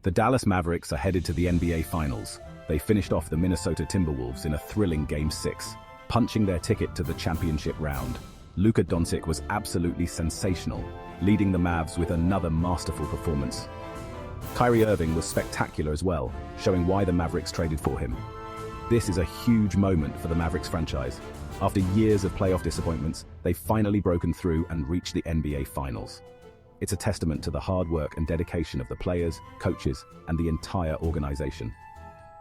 The Dallas Mavericks are headed to the NBA Finals. They finished off the Minnesota Timberwolves in a thrilling Game 6, punching their ticket to the championship round. Luka Doncic was absolutely sensational, leading the Mavs with another masterful performance. Kyrie Irving was spectacular as well, showing why the Mavericks traded for him. This is a huge moment for the Mavericks franchise. After years of playoff disappointments, they've finally broken through and reached the NBA Finals. It's a testament to the hard work and dedication of the players, coaches, and the entire organization.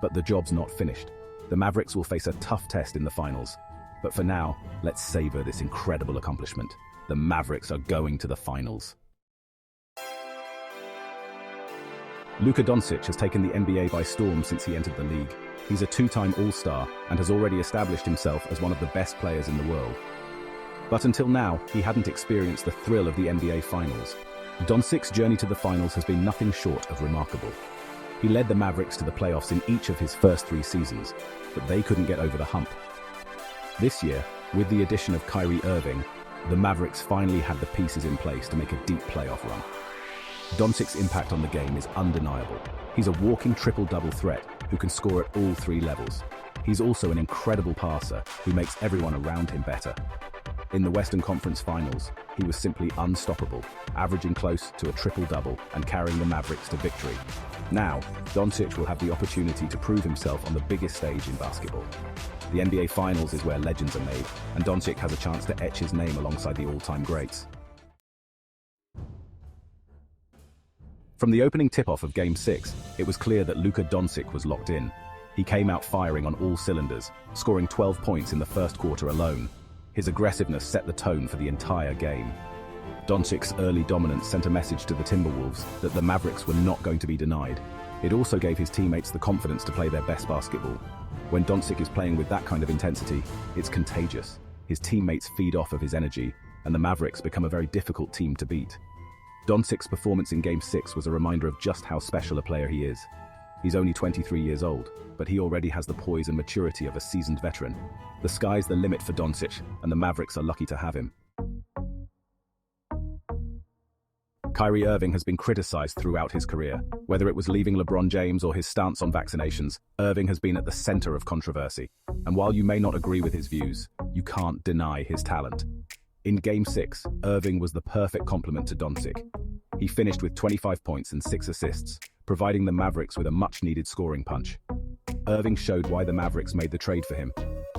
But the job's not finished. The Mavericks will face a tough test in the finals. But for now, let's savor this incredible accomplishment. The Mavericks are going to the finals. Luka Doncic has taken the NBA by storm since he entered the league. He's a two-time All-Star and has already established himself as one of the best players in the world. But until now, he hadn't experienced the thrill of the NBA Finals. Doncic's journey to the finals has been nothing short of remarkable. He led the Mavericks to the playoffs in each of his first 3 seasons, but they couldn't get over the hump. This year, with the addition of Kyrie Irving, the Mavericks finally had the pieces in place to make a deep playoff run. Doncic's impact on the game is undeniable. He's a walking triple-double threat who can score at all 3 levels. He's also an incredible passer who makes everyone around him better. In the Western Conference Finals, he was simply unstoppable, averaging close to a triple-double and carrying the Mavericks to victory. Now, Doncic will have the opportunity to prove himself on the biggest stage in basketball. The NBA Finals is where legends are made, and Doncic has a chance to etch his name alongside the all-time greats. From the opening tip-off of Game 6, it was clear that Luka Doncic was locked in. He came out firing on all cylinders, scoring 12 points in the first quarter alone. His aggressiveness set the tone for the entire game. Doncic's early dominance sent a message to the Timberwolves that the Mavericks were not going to be denied. It also gave his teammates the confidence to play their best basketball. When Doncic is playing with that kind of intensity, it's contagious. His teammates feed off of his energy, and the Mavericks become a very difficult team to beat. Doncic's performance in Game 6 was a reminder of just how special a player he is. He's only 23 years old, but he already has the poise and maturity of a seasoned veteran. The sky's the limit for Doncic, and the Mavericks are lucky to have him. Kyrie Irving has been criticized throughout his career. Whether it was leaving LeBron James or his stance on vaccinations, Irving has been at the center of controversy. And while you may not agree with his views, you can't deny his talent. In Game 6, Irving was the perfect complement to Doncic. He finished with 25 points and 6 assists, providing the Mavericks with a much-needed scoring punch. Irving showed why the Mavericks made the trade for him.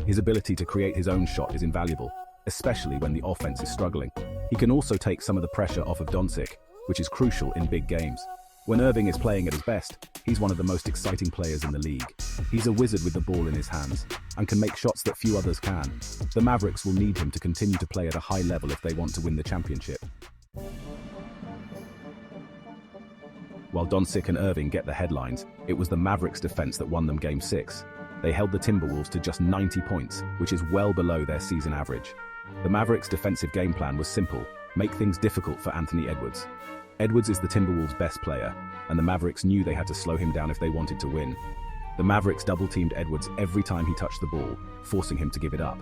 His ability to create his own shot is invaluable, especially when the offense is struggling. He can also take some of the pressure off of Doncic, which is crucial in big games. When Irving is playing at his best, he's one of the most exciting players in the league. He's a wizard with the ball in his hands and can make shots that few others can. The Mavericks will need him to continue to play at a high level if they want to win the championship. While Doncic and Irving get the headlines, it was the Mavericks' defense that won them Game 6. They held the Timberwolves to just 90 points, which is well below their season average. The Mavericks' defensive game plan was simple: make things difficult for Anthony Edwards. Edwards is the Timberwolves' best player, and the Mavericks knew they had to slow him down if they wanted to win. The Mavericks double-teamed Edwards every time he touched the ball, forcing him to give it up.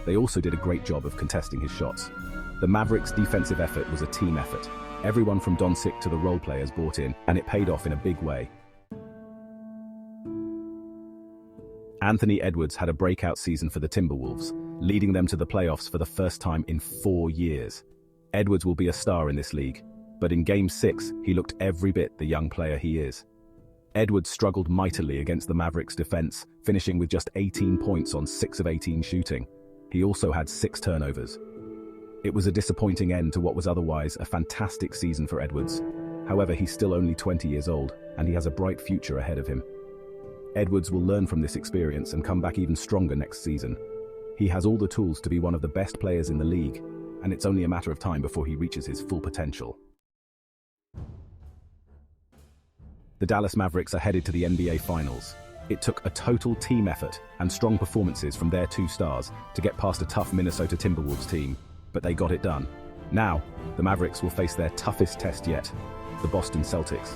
They also did a great job of contesting his shots. The Mavericks' defensive effort was a team effort. Everyone from Doncic to the role players bought in, and it paid off in a big way. Anthony Edwards had a breakout season for the Timberwolves, leading them to the playoffs for the first time in 4 years. Edwards will be a star in this league, but in Game 6, he looked every bit the young player he is. Edwards struggled mightily against the Mavericks' defense, finishing with just 18 points on 6 of 18 shooting. He also had 6 turnovers. It was a disappointing end to what was otherwise a fantastic season for Edwards. However, he's still only 20 years old, and he has a bright future ahead of him. Edwards will learn from this experience and come back even stronger next season. He has all the tools to be one of the best players in the league, and it's only a matter of time before he reaches his full potential. The Dallas Mavericks are headed to the NBA Finals. It took a total team effort and strong performances from their 2 stars to get past a tough Minnesota Timberwolves team, but they got it done. Now, the Mavericks will face their toughest test yet, the Boston Celtics.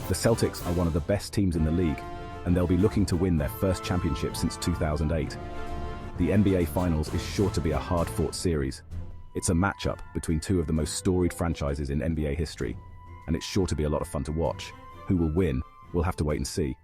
The Celtics are one of the best teams in the league, and they'll be looking to win their first championship since 2008. The NBA Finals is sure to be a hard-fought series. It's a matchup between 2 of the most storied franchises in NBA history, and it's sure to be a lot of fun to watch. Who will win? We'll have to wait and see.